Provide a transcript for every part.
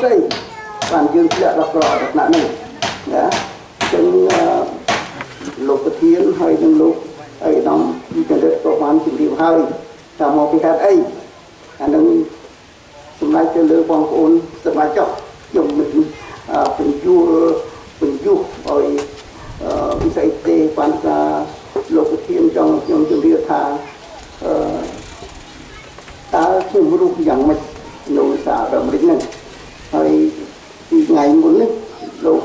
ស្អីបានយើងធ្លាក់ដល់ក្រដល់ថ្នាក់នេះណាចឹងលោកប្រធានហើយនឹងលោកអីដំពីចរិតក៏បានជម្រាបហើយថាមកពីហេតុអីអានឹងសម្រាប់ទៅលើបងប្អូនសមាជិកខ្ញុំមិនបញ្យល់ឲ្យវិស័យទេបានថាលោកប្រធានចង់ខ្ញុំជម្រាបថាតើខ្ញុំរស់យ៉ាងម៉េចនៅសហរដ្ឋអាមេរិកហ្នឹងហើយពីថ្ងៃមុននេះលោក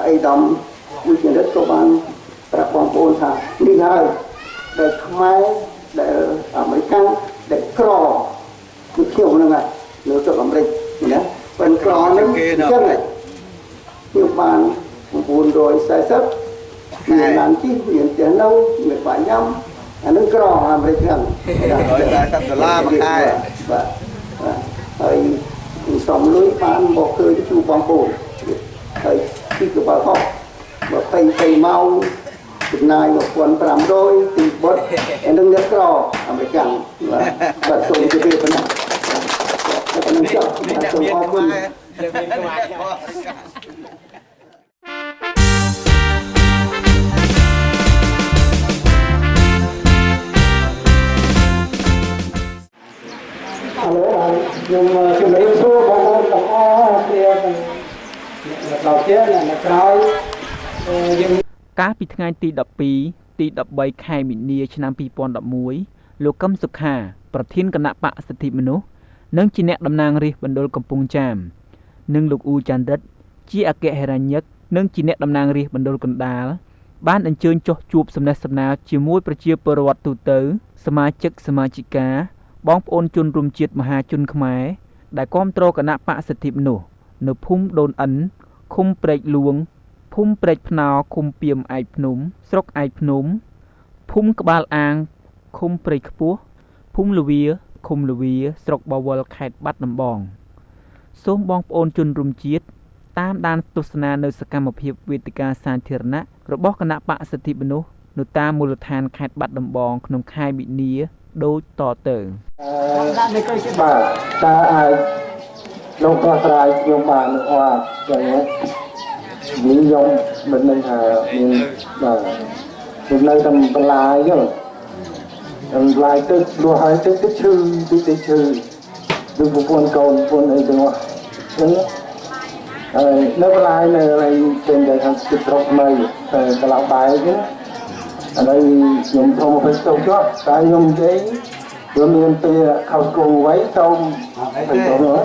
អៃដាមវិជ្ជារិទ្ធក៏បានប្រាប់បងប្អូនថានេះហើយដែលខ្មែរដែលអាមេរិកដែលក្រគឺខ្ញុំហ្នឹងហើយនៅស្រុកអាមេរិកណាប៉ុន្តែក្រហ្នឹងអញ្ចឹងខ្ញុំបាន940មានឡានជិះមានផ្ទះនៅមានបាញ់ញ៉ាំអានឹងក្រអាមេរិកហ្នឹង$140មួយខែបាទហើយសំលុយបានមកឃើញជួបបងប្អូនហើយទីកបហោះ20ម៉ោងចំណាយ1500ទីបុតអានឹងអ្នកក្រអាមេរិកហ្នឹងបាទសូមជម្រាបប៉ុណ្ណឹងតែប៉ុណ្ណឹងចុះសូមអរគុណខ្ញុំជំរាបសួរបងប្អូនទាំងអស់គ្នាដល់ជាអ្នកក្រោយកាលពីថ្ងៃទី12ទី13ខែមីនាឆ្នាំ2011លោកកឹមសុខាប្រធានគណៈបកសិទ្ធិមនុស្សនិងជាអ្នកតំណាងរាស្ត្រមណ្ឌលកំពង់ចាមនិងលោកអ៊ូចាន់រិទ្ធជាអគ្គហេរញ្ញិកនិងជាអ្នកតំណាងរាស្ត្រមណ្ឌលកណ្ដាលបានអញ្ជើញចុះជួបសំណេះសំណាលជាមួយប្រជាពលរដ្ឋទូទៅសមាជិកសមាជិកាបងប្អូនជនរួមជាតិមហាជនខ្មែរដែលគាំទ្រគណៈបកសិទ្ធិមនុស្សនៅភូមិដូនអិនឃុំព្រែកលួងភូមិព្រែកភ្នោឃុំពីមឯកភ្នំស្រុកឯកភ្នំភូមិក្បាលអាងឃុំព្រែកខ្ពស់ភូមិលវាឃុំលវាស្រុកបវលខេត្តបាត់ដំបងសូមបងប្អូនជនរួមជាតិតាមដានទស្សនានៅសកម្មភាពវេទិកាសាធារណៈរបស់គណៈបកសិទ្ធិមនុស្សនៅតាមមូលដ្ឋានខេត្តបាត់ដំបងក្នុងខែមីនាដូចតទៅបាទតើអាចលោកក៏ស្រាយខ្ញុំបានអត់ចឹងនេះខ្ញុំមិនដឹងថាមានបាទខ្ញុំនៅតាមបន្លាយហ្នឹងបន្លាយទឹកលុះហើយទឹកឈឺទីឈឺដូចប្រពន្ធកូនប្រពន្ធអីទាំងអស់ចឹងហើយនៅបន្លាយនៅឲ្យចេញទៅខាងទឹកស្រុកថ្មីតែកន្លងបាយហ្នឹងឥឡូវខ្ញុំធំទៅទៅចុះតែខ្ញុំនិយាយព្រមមានពេលខោស្គងໄວសូមទៅទៅបាទ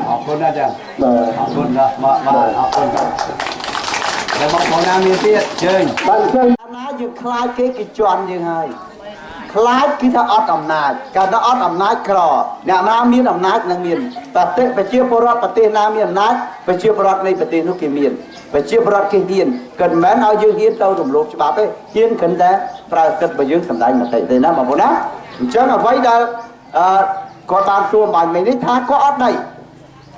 អរគុណណាស់ចាបាទអរគុណណាស់បាទអរគុណแล้วបងប្អូនណាមានទៀតជើញបាទជើញណាយើងខ្លាចគេជន់យើងហើយខ្លាចគឺថាអត់អំណាចកាលថាអត់អំណាចក្រអ្នកណាមានអំណាចនឹងមានប្រជាពលរដ្ឋប្រទេសណាមានអំណាចប្រជាពលរដ្ឋនៃប្រទេសនោះគេមានប្រជាពលរដ្ឋគេហ៊ានគាត់មិនមែនឲ្យយើងហ៊ានទៅរំលោភច្បាប់ទេហ៊ានគ្រាន់តែប្រើសិទ្ធិរបស់យើងសម្ដែងមតិទេណាបងប្អូនណាអញ្ចឹងអ្វីដែលគាត់បានសួរបាញ់មិញនេះថាគាត់អត់ដី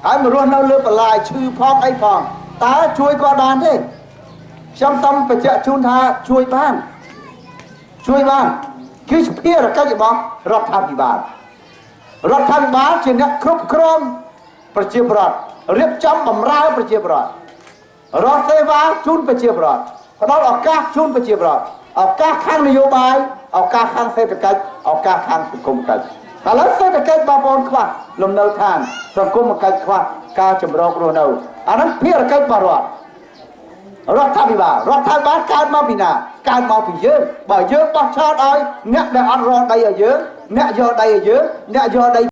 ហើយមករស់នៅលើបន្លាយឈឺផងអីផងតើជួយគាត់បានទេខ្ញុំសូមបញ្ជាក់ជូនថាជួយបានគឺភារកិច្ចរបស់រដ្ឋាភិបាលជាអ្នកគ្រប់គ្រងប្រជាពលរដ្ឋរៀបចំបម្រើប្រជាពលរដ្ឋរកសេវាជូនប្រជាពលរដ្ឋផ្ដល់ឱកាសជូនប្រជាពលរដ្ឋឱកាសខាងនយោបាយឱកាសខាងសេដ្ឋកិច្ចឱកាសខាងសង្គមកិច្ចឥឡូវសេដ្ឋកិច្ចបងប្អូនខ្វះលំនៅឋានសង្គមកិច្ចខ្វះការចម្រុះរស់នៅអានោះភារកិច្ចរបស់រដ្ឋាភិបាលកើតមកពីណាកើតមកពីយើងបើយើងបោះឆ្នោតឲ្យអ្នកដែលអត់រកដីឲ្យយើងអ្នកយកដីឲ្យយើងអ្នកយកដី